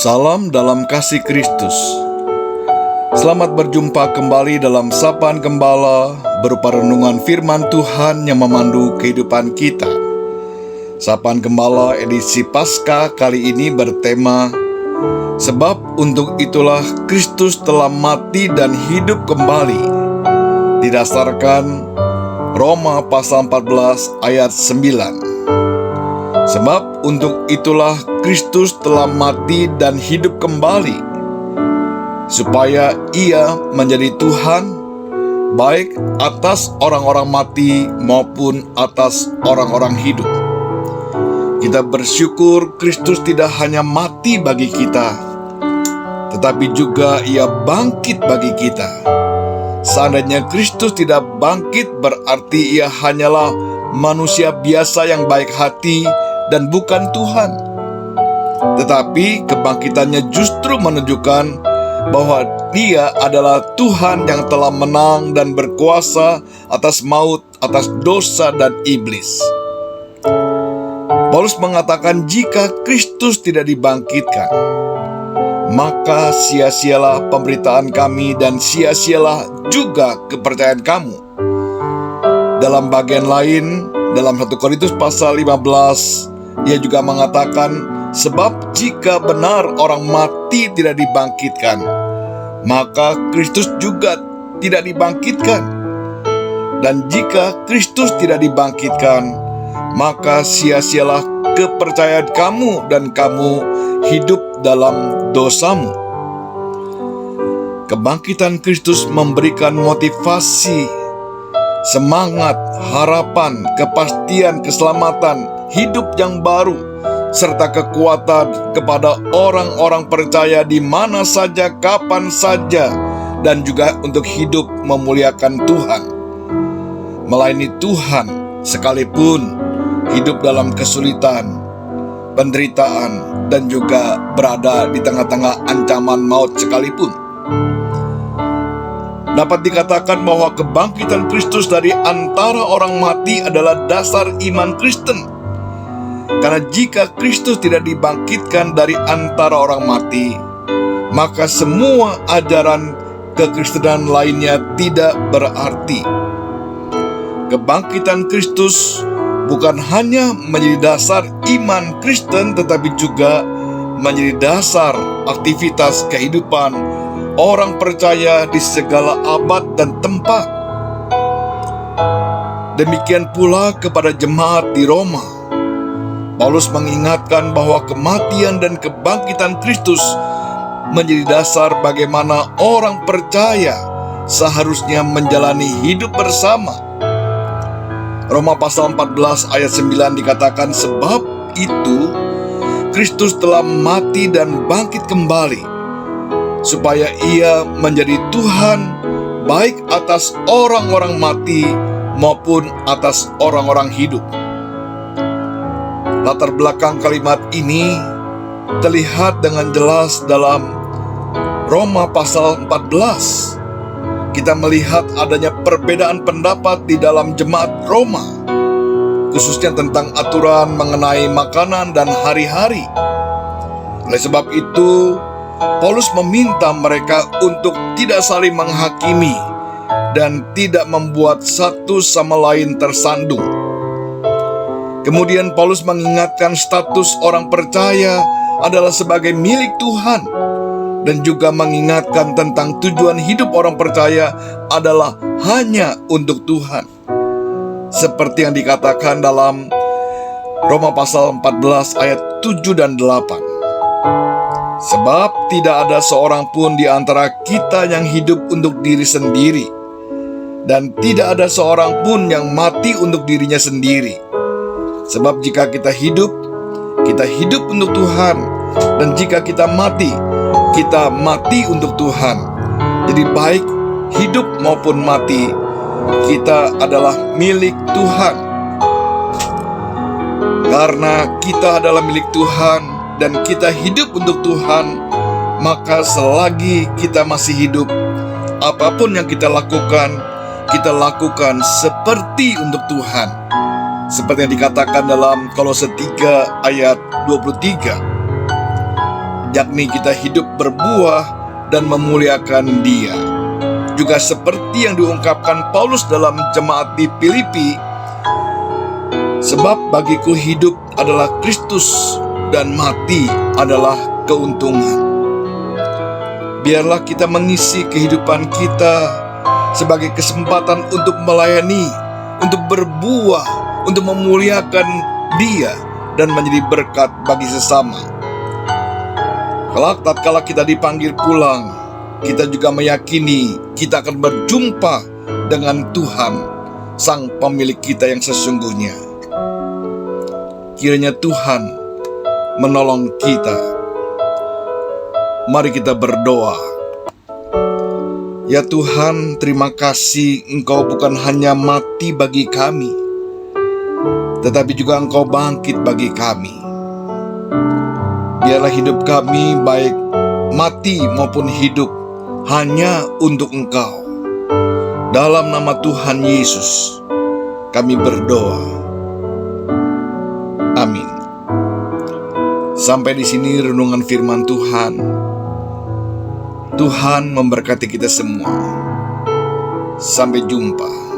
Salam dalam kasih Kristus. Selamat berjumpa kembali dalam Sapaan Gembala berupa renungan firman Tuhan yang memandu kehidupan kita. Sapaan Gembala edisi Paskah kali ini bertema Sebab untuk itulah Kristus telah mati dan hidup kembali, didasarkan Roma pasal 14 ayat 9. Sebab untuk itulah Kristus telah mati dan hidup kembali, supaya Ia menjadi Tuhan, baik atas orang-orang mati maupun atas orang-orang hidup. Kita bersyukur Kristus tidak hanya mati bagi kita, tetapi juga Ia bangkit bagi kita. Seandainya Kristus tidak bangkit, berarti Ia hanyalah manusia biasa yang baik hati dan bukan Tuhan. Tetapi kebangkitannya justru menunjukkan bahwa Dia adalah Tuhan yang telah menang dan berkuasa atas maut, atas dosa dan iblis. Paulus mengatakan jika Kristus tidak dibangkitkan, maka sia-sialah pemberitaan kami dan sia-sialah juga kepercayaan kamu. Dalam bagian lain, dalam 1 Korintus pasal 15, ia juga mengatakan, sebab jika benar orang mati tidak dibangkitkan, maka Kristus juga tidak dibangkitkan. Dan jika Kristus tidak dibangkitkan, maka sia-sialah kepercayaan kamu dan kamu hidup dalam dosamu. Kebangkitan Kristus memberikan motivasi, semangat, harapan, kepastian, keselamatan, hidup yang baru, serta kekuatan kepada orang-orang percaya di mana saja, kapan saja, dan juga untuk hidup memuliakan Tuhan, melayani Tuhan sekalipun hidup dalam kesulitan, penderitaan, dan juga berada di tengah-tengah ancaman maut sekalipun. Dapat dikatakan bahwa kebangkitan Kristus dari antara orang mati adalah dasar iman Kristen. Karena jika Kristus tidak dibangkitkan dari antara orang mati, maka semua ajaran kekristenan lainnya tidak berarti. Kebangkitan Kristus bukan hanya menjadi dasar iman Kristen, tetapi juga menjadi dasar aktivitas kehidupan orang percaya di segala abad dan tempat. Demikian pula kepada jemaat di Roma. Paulus mengingatkan bahwa kematian dan kebangkitan Kristus menjadi dasar bagaimana orang percaya seharusnya menjalani hidup bersama. Roma pasal 14 ayat 9 dikatakan, sebab itu Kristus telah mati dan bangkit kembali, supaya Ia menjadi Tuhan baik atas orang-orang mati maupun atas orang-orang hidup. Latar belakang kalimat ini terlihat dengan jelas dalam Roma pasal 14. Kita melihat adanya perbedaan pendapat di dalam jemaat Roma, khususnya tentang aturan mengenai makanan dan hari-hari. Oleh sebab itu, Paulus meminta mereka untuk tidak saling menghakimi dan tidak membuat satu sama lain tersandung. Kemudian Paulus mengingatkan status orang percaya adalah sebagai milik Tuhan, dan juga mengingatkan tentang tujuan hidup orang percaya adalah hanya untuk Tuhan, seperti yang dikatakan dalam Roma pasal 14 ayat 7 dan 8. Sebab tidak ada seorang pun di antara kita yang hidup untuk diri sendiri, dan tidak ada seorang pun yang mati untuk dirinya sendiri. Sebab jika kita hidup untuk Tuhan, dan jika kita mati untuk Tuhan. Jadi baik hidup maupun mati, kita adalah milik Tuhan. Karena kita adalah milik Tuhan dan kita hidup untuk Tuhan, maka selagi kita masih hidup, apapun yang kita lakukan seperti untuk Tuhan. Seperti yang dikatakan dalam Kolose 3 ayat 23. yakni kita hidup berbuah dan memuliakan Dia. Juga seperti yang diungkapkan Paulus dalam jemaat di Filipi, sebab bagiku hidup adalah Kristus dan mati adalah keuntungan. Biarlah kita mengisi kehidupan kita sebagai kesempatan untuk melayani, untuk berbuah, untuk memuliakan Dia dan menjadi berkat bagi sesama. Kelak tatkala kita dipanggil pulang, kita juga meyakini kita akan berjumpa dengan Tuhan, Sang Pemilik kita yang sesungguhnya. Kiranya Tuhan menolong kita. Mari kita berdoa. Ya Tuhan, terima kasih Engkau bukan hanya mati bagi kami, tetapi juga Engkau bangkit bagi kami. Biarlah hidup kami, baik mati maupun hidup, hanya untuk Engkau. Dalam nama Tuhan Yesus, kami berdoa. Amin. Sampai di sini renungan firman Tuhan. Tuhan memberkati kita semua. Sampai jumpa.